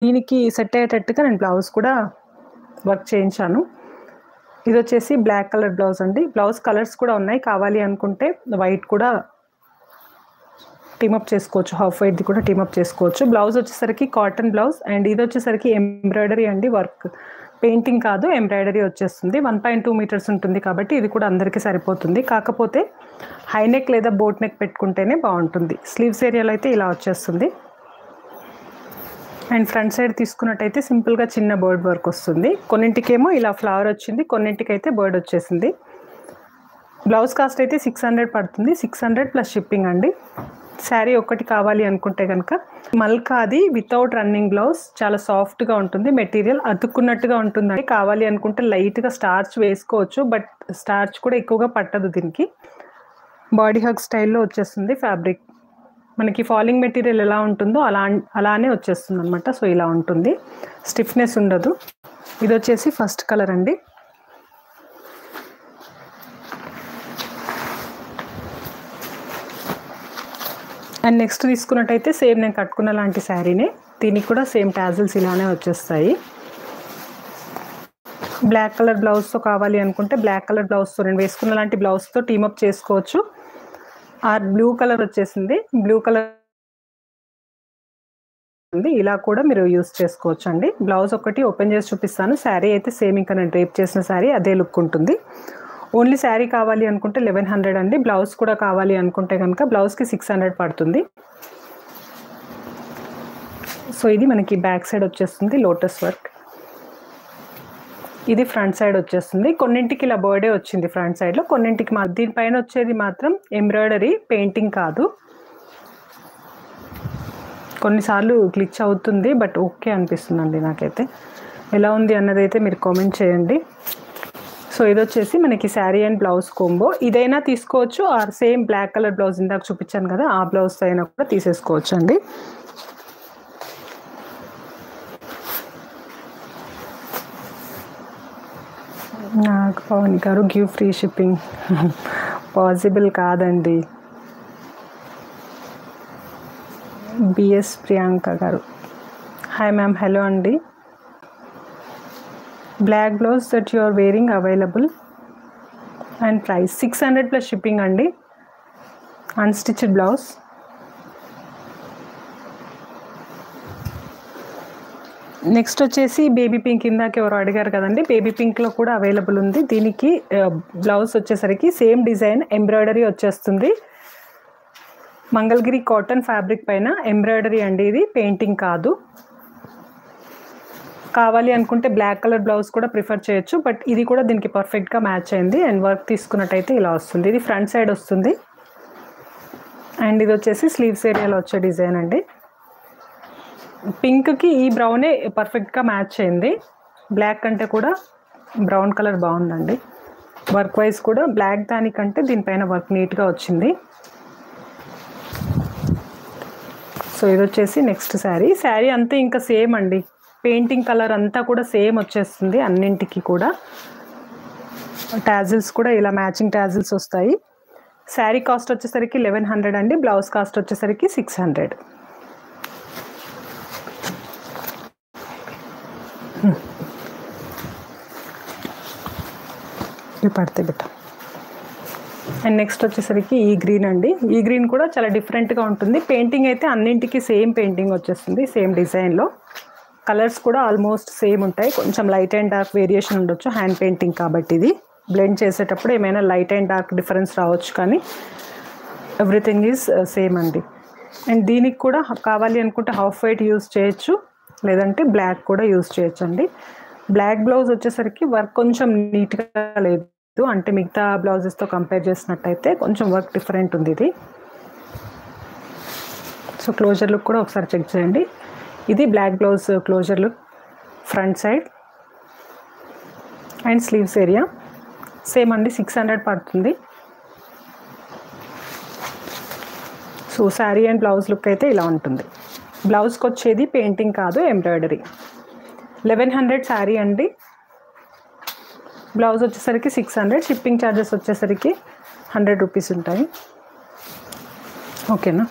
దీనికి సెట్ అయ్యేటట్టుగా నేను బ్లౌజ్ కూడా వర్క్ చేయించాను. ఇది వచ్చేసి బ్లాక్ కలర్ బ్లౌజ్ అండి. బ్లౌజ్ కలర్స్ కూడా ఉన్నాయి, కావాలి అనుకుంటే వైట్ కూడా టీమప్ చేసుకోవచ్చు, హాఫ్ వైట్ది కూడా టీమప్ చేసుకోవచ్చు. బ్లౌజ్ వచ్చేసరికి కాటన్ బ్లౌజ్ అండ్ ఇది వచ్చేసరికి ఎంబ్రాయిడరీ అండి, వర్క్ పెయింటింగ్ కాదు ఎంబ్రాయిడరీ వచ్చేస్తుంది. 1.2 మీటర్స్ ఉంటుంది కాబట్టి ఇది కూడా అందరికీ సరిపోతుంది. కాకపోతే హై నెక్ లేదా బోట్ నెక్ పెట్టుకుంటేనే బాగుంటుంది. స్లీవ్స్ ఏరియాలో అయితే ఇలా వచ్చేస్తుంది. అండ్ ఫ్రంట్ సైడ్ తీసుకున్నట్టయితే సింపుల్గా చిన్న బర్డ్ వర్క్ వస్తుంది. కొన్నింటికేమో ఇలా ఫ్లవర్ వచ్చింది, కొన్నింటికైతే బర్డ్ వచ్చేసింది. బ్లౌజ్ కాస్ట్ అయితే 600 పడుతుంది. 600 ప్లస్ షిప్పింగ్ అండి. శారీ ఒక్కటి కావాలి అనుకుంటే కనుక మల్కాది వితౌట్ రన్నింగ్ బ్లౌజ్, చాలా సాఫ్ట్గా ఉంటుంది, మెటీరియల్ అతుక్కున్నట్టుగా ఉంటుందండి. కావాలి అనుకుంటే లైట్గా స్టార్చ్ వేసుకోవచ్చు, బట్ స్టార్చ్ కూడా ఎక్కువగా పట్టదు దీనికి. బాడీ హగ్ స్టైల్లో వచ్చేస్తుంది ఫ్యాబ్రిక్. మనకి ఫాలింగ్ మెటీరియల్ ఎలా ఉంటుందో అలానే వచ్చేస్తుంది అనమాట. సో ఇలా ఉంటుంది, స్టిఫ్నెస్ ఉండదు. ఇది వచ్చేసి ఫస్ట్ కలర్ అండి. అండ్ నెక్స్ట్ తీసుకున్నట్టయితే సేమ్ నేను కట్టుకున్న లాంటి శారీనే, దీనికి కూడా సేమ్ టాజిల్స్ ఇలానే వచ్చేస్తాయి. బ్లాక్ కలర్ బ్లౌజ్తో కావాలి అనుకుంటే బ్లాక్ కలర్ బ్లౌజ్తో నేను వేసుకున్న లాంటి బ్లౌజ్తో టీమప్ చేసుకోవచ్చు. ఆ బ్లూ కలర్ వచ్చేసింది, బ్లూ కలర్ ఇలా కూడా మీరు యూస్ చేసుకోవచ్చు అండి. బ్లౌజ్ ఒకటి ఓపెన్ చేసి చూపిస్తాను. శారీ అయితే సేమ్ ఇంకా నేను డ్రేప్ చేసిన శారీ అదే లుక్ ఉంటుంది. ఓన్లీ శారీ కావాలి అనుకుంటే 1100 అండి. బ్లౌజ్ కూడా కావాలి అనుకుంటే కనుక బ్లౌజ్కి 600 పడుతుంది. సో ఇది మనకి బ్యాక్ సైడ్ వచ్చేస్తుంది లోటస్ వర్క్. ఇది ఫ్రంట్ సైడ్ వచ్చేస్తుంది. కొన్నింటికి ఇలా బర్డే వచ్చింది ఫ్రంట్ సైడ్లో, కొన్నింటికి దీనిపైన వచ్చేది మాత్రం ఎంబ్రాయిడరీ, పెయింటింగ్ కాదు. కొన్నిసార్లు గ్లిచ్ అవుతుంది, బట్ ఓకే అనిపిస్తుందండి నాకైతే. ఎలా ఉంది అన్నది అయితే మీరు కామెంట్ చేయండి. సో ఇది వచ్చేసి మనకి శారీ అండ్ బ్లౌజ్ కోంబో. ఇదైనా తీసుకోవచ్చు, or same black colour blouse ఇందాక చూపించాను కదా ఆ బ్లౌజ్ అయినా కూడా తీసేసుకోవచ్చు అండి. నాకు పవన్ గారు గివ్ ఫ్రీ షిప్పింగ్ పాసిబుల్ కాదండి. బిఎస్ ప్రియాంక గారు, హాయ్ మ్యామ్, హలో అండి. Black blouse that you are wearing available and price 600 plus shipping అండి. Unstitched blouse. నెక్స్ట్ వచ్చేసి బేబీ పింక్, ఇందాక ఎవరు అడిగారు కదండి, బేబీ పింక్లో కూడా అవైలబుల్ ఉంది. దీనికి బ్లౌజ్ వచ్చేసరికి సేమ్ డిజైన్ ఎంబ్రాయిడరీ వచ్చేస్తుంది. మంగళగిరి కాటన్ ఫ్యాబ్రిక్ పైన ఎంబ్రాయిడరీ అండి, ఇది పెయింటింగ్ కాదు. కావాలి అనుకుంటే బ్లాక్ కలర్ బ్లౌజ్ కూడా ప్రిఫర్ చేయొచ్చు, బట్ ఇది కూడా దీనికి పర్ఫెక్ట్గా మ్యాచ్ అయింది. అండ్ వర్క్ తీసుకున్నట్టయితే ఇలా వస్తుంది. ఇది ఫ్రంట్ సైడ్ వస్తుంది. అండ్ ఇది వచ్చేసి స్లీవ్స్ ఏరియాలో వచ్చే డిజైన్ అండి. పింక్కి ఈ బ్రౌనే పర్ఫెక్ట్గా మ్యాచ్ అయింది. బ్లాక్ కంటే కూడా బ్రౌన్ కలర్ బాగుందండి. వర్క్ వైజ్ కూడా బ్లాక్ దానికంటే దీనిపైన వర్క్ నీట్గా వచ్చింది. సో ఇది వచ్చేసి నెక్స్ట్ శారీ. శారీ అంతా ఇంకా సేమ్ అండి, పెయింటింగ్ కలర్ అంతా కూడా సేమ్ వచ్చేస్తుంది అన్నింటికి కూడా. టాజిల్స్ కూడా ఇలా మ్యాచింగ్ టాజిల్స్ వస్తాయి. శారీ కాస్ట్ వచ్చేసరికి 1100 అండి. బ్లౌజ్ కాస్ట్ వచ్చేసరికి 600. ఇవి పడితే బిట్ట. అండ్ నెక్స్ట్ వచ్చేసరికి ఈ గ్రీన్ అండి. ఈ గ్రీన్ కూడా చాలా డిఫరెంట్గా ఉంటుంది. పెయింటింగ్ అయితే అన్నింటికి సేమ్ పెయింటింగ్ వచ్చేస్తుంది, సేమ్ డిజైన్లో. కలర్స్ కూడా ఆల్మోస్ట్ సేమ్ ఉంటాయి, కొంచెం లైట్ అండ్ డార్క్ వేరియేషన్ ఉండొచ్చు. హ్యాండ్ పెయింటింగ్ కాబట్టి ఇది బ్లెండ్ చేసేటప్పుడు ఏమైనా లైట్ అండ్ డార్క్ డిఫరెన్స్ రావచ్చు, కానీ ఎవ్రీథింగ్ ఈజ్ సేమ్ అండి. అండ్ దీనికి కూడా కావాలి అనుకుంటే హాఫ్ వైట్ యూస్ చేయొచ్చు, లేదంటే బ్లాక్ కూడా యూస్ చేయొచ్చు అండి. బ్లాక్ బ్లౌజ్ వచ్చేసరికి వర్క్ కొంచెం నీట్గా లేదు, అంటే మిగతా బ్లౌజెస్తో కంపేర్ చేసినట్టయితే కొంచెం వర్క్ డిఫరెంట్ ఉంది ఇది. సో క్లోజర్ లుక్ కూడా ఒకసారి చెక్ చేయండి. ఇది black blouse closer look, front side and sleeves area same అండి. 600 పడుతుంది. So sari and blouse look అయితే ఇలా ఉంటుంది. బ్లౌజ్కి వచ్చేది పెయింటింగ్ కాదు, ఎంబ్రాయిడరీ. 1100 శారీ అండి. బ్లౌజ్ వచ్చేసరికి 600. షిప్పింగ్ ఛార్జెస్ వచ్చేసరికి 100 రూపీస్ ఉంటాయి. ఓకేనా?